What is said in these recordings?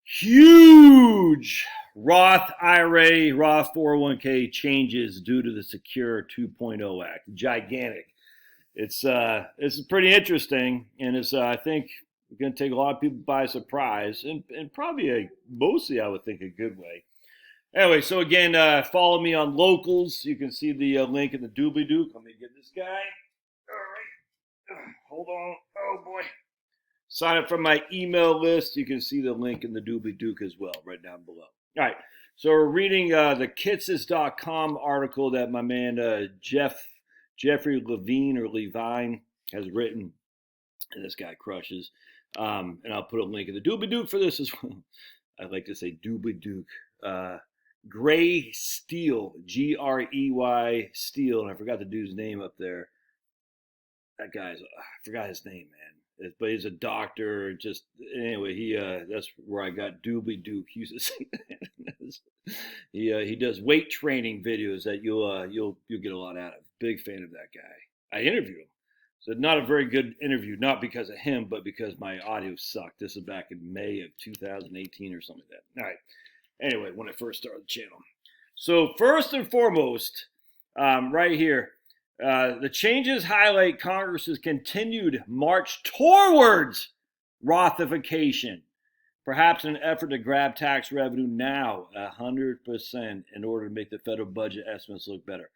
Huge Roth IRA, Roth 401k changes due to the Secure 2.0 Act. Gigantic. It's pretty interesting, and it's I think going to take a lot of people by surprise, and probably mostly I would think a good way. Anyway, so again, follow me on Locals. You can see the link in the doobly-doo. Let me get this guy. All right. Hold on. Oh, boy. Sign up for my email list. You can see the link in the doobly-doo as well, right down below. All right. So we're reading the Kitsis.com article that my man Jeffrey Levine or Levine has written. And this guy crushes. And I'll put a link in the doobly-doo for this as well. I like to say doobly-doo. Gray Steel, Grey Steel, and I forgot the dude's name up there. That guy's, I forgot his name, man. But he's a doctor. Just anyway, that's where I got Doobly Duke. He used to say that. He does weight training videos that you'll get a lot out of. Big fan of that guy. I interviewed him. So not a very good interview, not because of him, but because my audio sucked. This is back in May of 2018 or something like that. All right. Anyway, when I first started the channel. So first and foremost, right here, the changes highlight Congress's continued march towards Rothification, perhaps in an effort to grab tax revenue now 100% in order to make the federal budget estimates look better.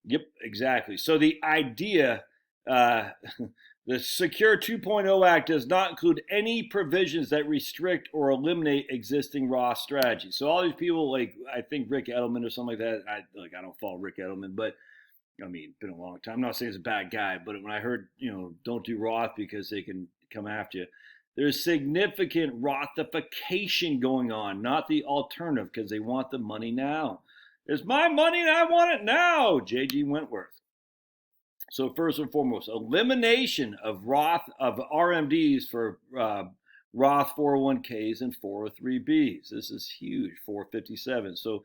Yep, exactly. So the idea, the Secure 2.0 Act does not include any provisions that restrict or eliminate existing Roth strategies. So all these people, like I think Rick Edelman or something like that, I don't follow Rick Edelman, but I mean, it's been a long time. I'm not saying he's a bad guy, but when I heard, don't do Roth because they can come after you, there's significant Rothification going on, not the alternative, because they want the money now. It's my money and I want it now, J.G. Wentworth. So first and foremost, elimination of RMDs for Roth 401ks and 403bs. This is huge, 457. So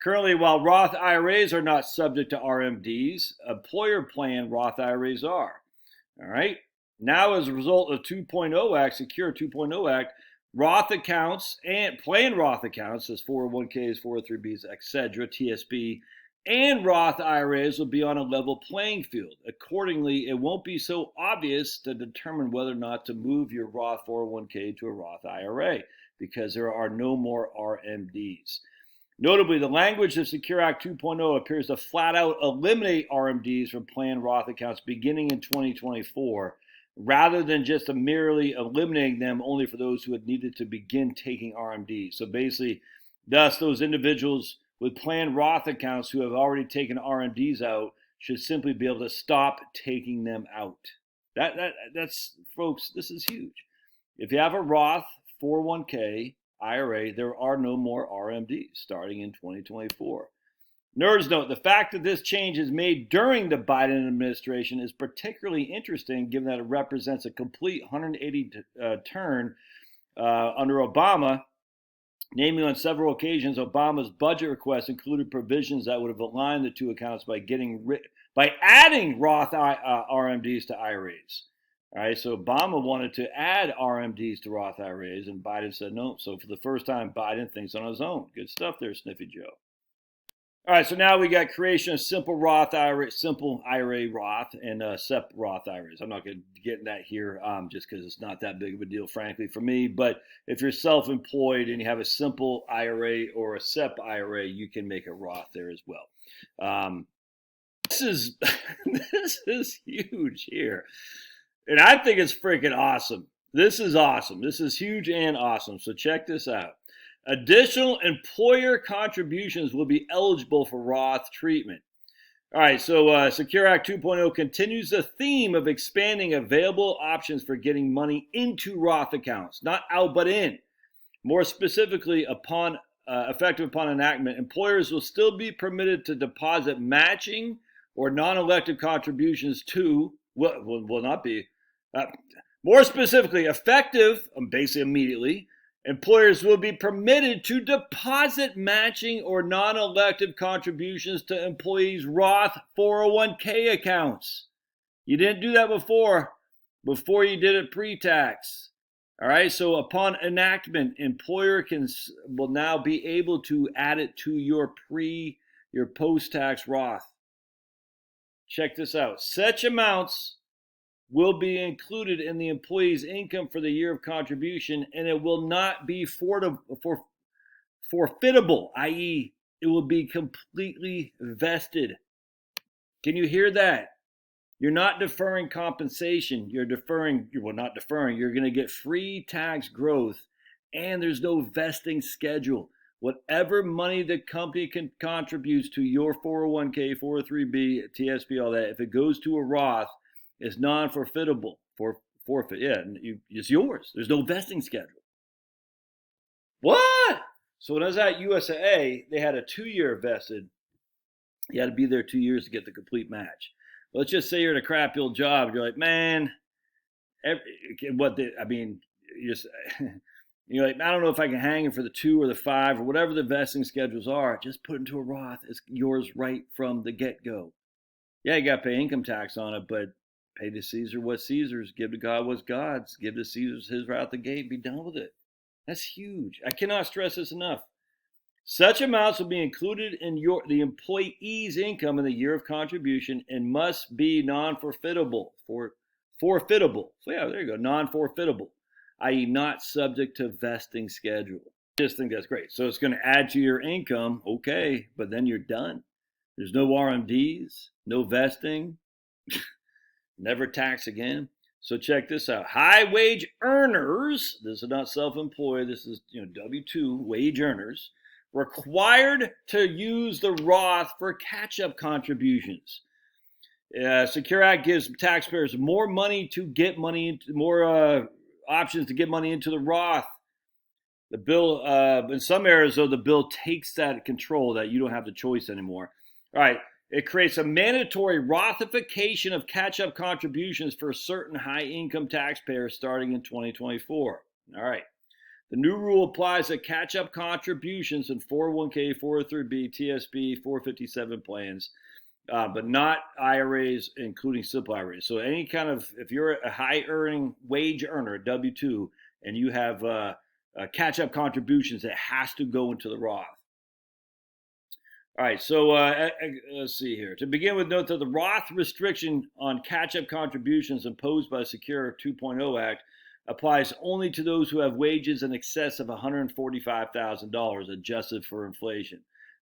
currently, while Roth IRAs are not subject to RMDs, employer plan Roth IRAs are. All right. Now, as a result of 2.0 Act, Secure 2.0 Act, Roth accounts and plan Roth accounts as 401ks, 403bs, etc., TSB, and Roth IRAs will be on a level playing field. Accordingly, it won't be so obvious to determine whether or not to move your Roth 401k to a Roth IRA because there are no more RMDs. Notably, the language of Secure Act 2.0 appears to flat out eliminate RMDs from planned Roth accounts beginning in 2024, rather than just merely eliminating them only for those who had needed to begin taking RMDs. So basically, thus, those individuals with planned Roth accounts who have already taken RMDs out should simply be able to stop taking them out. That's, folks, this is huge. If you have a Roth 401k IRA, there are no more RMDs starting in 2024. Nerds note, the fact that this change is made during the Biden administration is particularly interesting given that it represents a complete 180 turn under Obama. Namely, on several occasions, Obama's budget requests included provisions that would have aligned the two accounts by adding Roth RMDs to IRAs. All right, so Obama wanted to add RMDs to Roth IRAs, and Biden said no. So for the first time, Biden thinks on his own. Good stuff there, Sniffy Joe. All right, so now we got creation of simple IRA Roth, and SEP Roth IRAs. I'm not going to get in that here just because it's not that big of a deal, frankly, for me. But if you're self-employed and you have a simple IRA or a SEP IRA, you can make a Roth there as well. This is huge here. And I think it's freaking awesome. This is awesome. This is huge and awesome. So check this out. Additional employer contributions will be eligible for Roth treatment. All right, so Secure Act 2.0 continues the theme of expanding available options for getting money into Roth accounts, not out but in. More specifically, effective upon enactment, employers will still be permitted to deposit matching or non-elective contributions to, will not be, more specifically, effective, basically immediately, employers will be permitted to deposit matching or non-elective contributions to employees' Roth 401k accounts. You didn't do that before you did it pre-tax. All right, so upon enactment, employer will now be able to add it to your post-tax Roth. Check this out. Such amounts will be included in the employee's income for the year of contribution, and it will not be forfeitable, i.e., it will be completely vested. Can you hear that? You're not deferring compensation. You're not deferring. You're going to get free tax growth, and there's no vesting schedule. Whatever money the company contributes to your 401k, 403b, TSP, all that, if it goes to a Roth, it's non-forfeitable. Forfeit, yeah, it's yours. There's no vesting schedule. What? So when I was at USAA, they had a 2-year vested. You had to be there 2 years to get the complete match. Let's just say you're at a crappy old job. You're like, man, you're like, I don't know if I can hang it for the 2 or the 5 or whatever the vesting schedules are. Just put it into a Roth. It's yours right from the get-go. Yeah, you got to pay income tax on it, but pay to Caesar what's Caesar's. Give to God what's God's. Give to Caesar's his right out the gate. Be done with it. That's huge. I cannot stress this enough. Such amounts will be included in the employee's income in the year of contribution and must be non-forfeitable. Forfeitable. So yeah, there you go. Non-forfeitable, i.e. not subject to vesting schedule. I just think that's great. So it's going to add to your income, okay, but then you're done. There's no RMDs, no vesting, never tax again. So check this out. High wage earners, this is not self-employed, this is W-2 wage earners, required to use the Roth for catch-up contributions. Secure Act gives taxpayers more money to get money into more options to get money into the Roth. The bill, in some areas, though, the bill takes that control that you don't have the choice anymore. All right, it creates a mandatory Rothification of catch-up contributions for certain high-income taxpayers starting in 2024. All right. The new rule applies to catch-up contributions in 401k, 403b, TSP, 457 plans, but not IRAs, including simple IRAs. So any kind of, if you're a high-earning wage earner, W-2, and you have catch-up contributions, it has to go into the Roth. All right, so let's see here. To begin with, note that the Roth restriction on catch-up contributions imposed by the Secure 2.0 Act applies only to those who have wages in excess of $145,000 adjusted for inflation.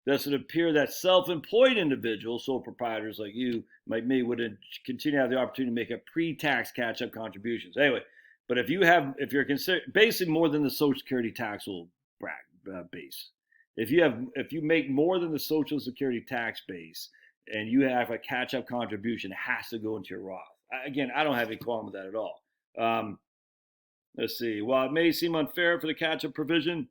Thus, it would appear that self-employed individuals, sole proprietors like you, like me, would continue to have the opportunity to make a pre-tax catch-up contributions. Anyway, but if you're considered basically more than the Social Security taxable base, if you make more than the Social Security tax base and you have a catch-up contribution, it has to go into your Roth. Again, I don't have any qualm with that at all. Let's see. While it may seem unfair for the catch-up provision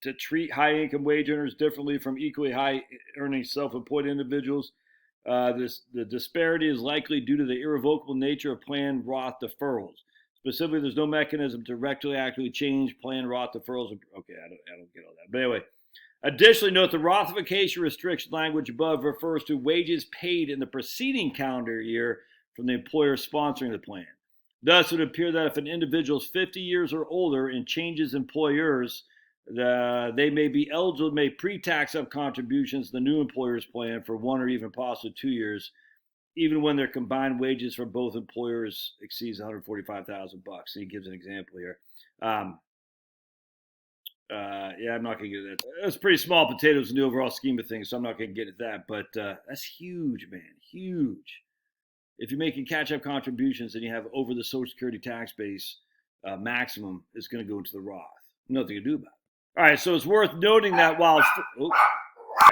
to treat high-income wage earners differently from equally high-earning self-employed individuals, the disparity is likely due to the irrevocable nature of planned Roth deferrals. Specifically, there's no mechanism to retroactively change planned Roth deferrals. Okay, I don't get all that. But anyway, additionally, note the Rothification restriction language above refers to wages paid in the preceding calendar year from the employer sponsoring the plan. Thus, it would appear that if an individual is 50 years or older and changes employers, they may be eligible to make pre-tax up contributions to the new employer's plan for 1 or even possibly 2 years, even when their combined wages for both employers exceeds $145,000. And he gives an example here. I'm not going to get that. That's pretty small potatoes in the overall scheme of things, so I'm not going to get at that. But that's huge, man, huge. If you're making catch-up contributions and you have over the Social Security tax base maximum, it's going to go into the Roth. Nothing to do about it. All right, so it's worth noting that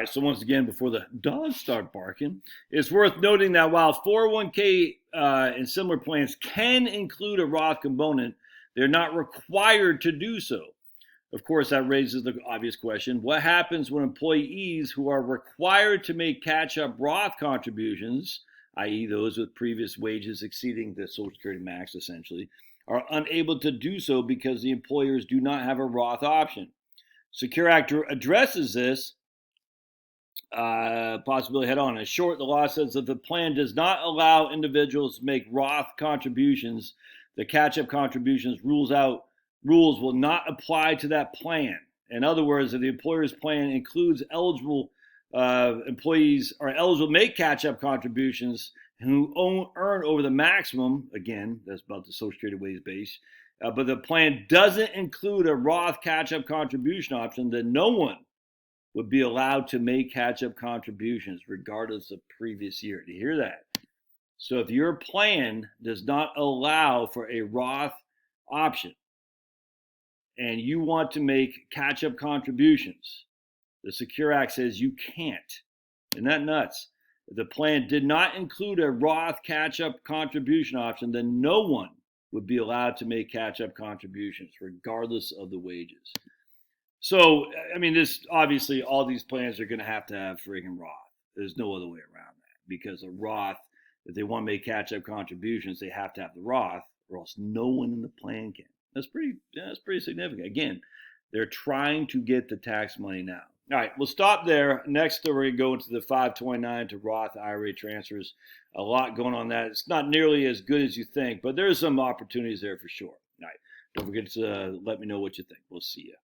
so once again, before the dogs start barking, it's worth noting that while 401k and similar plans can include a Roth component, they're not required to do so. Of course, that raises the obvious question, what happens when employees who are required to make catch-up Roth contributions, i.e. those with previous wages exceeding the Social Security max, essentially, are unable to do so because the employers do not have a Roth option? Secure Act addresses this possibility head on. In short, the law says that the plan does not allow individuals to make Roth contributions. The catch-up contributions rules out rules will not apply to that plan. In other words, if the employer's plan includes eligible employees are eligible to make catch-up contributions who earn over the maximum, again, that's about the Social Security wage base, but the plan doesn't include a Roth catch-up contribution option, then no one would be allowed to make catch-up contributions regardless of previous year. Do you hear that? So if your plan does not allow for a Roth option and you want to make catch-up contributions, the Secure Act says you can't. Isn't that nuts? If the plan did not include a Roth catch-up contribution option, then no one would be allowed to make catch-up contributions regardless of the wages. So, I mean, this obviously all these plans are going to have friggin' Roth. There's no other way around that, because a Roth, if they want to make catch-up contributions, they have to have the Roth, or else no one in the plan can. That's pretty significant. Again, they're trying to get the tax money now. All right, we'll stop there. Next, we're going to go into the 529 to Roth IRA transfers. A lot going on that. It's not nearly as good as you think, but there's some opportunities there for sure. All right, don't forget to let me know what you think. We'll see you.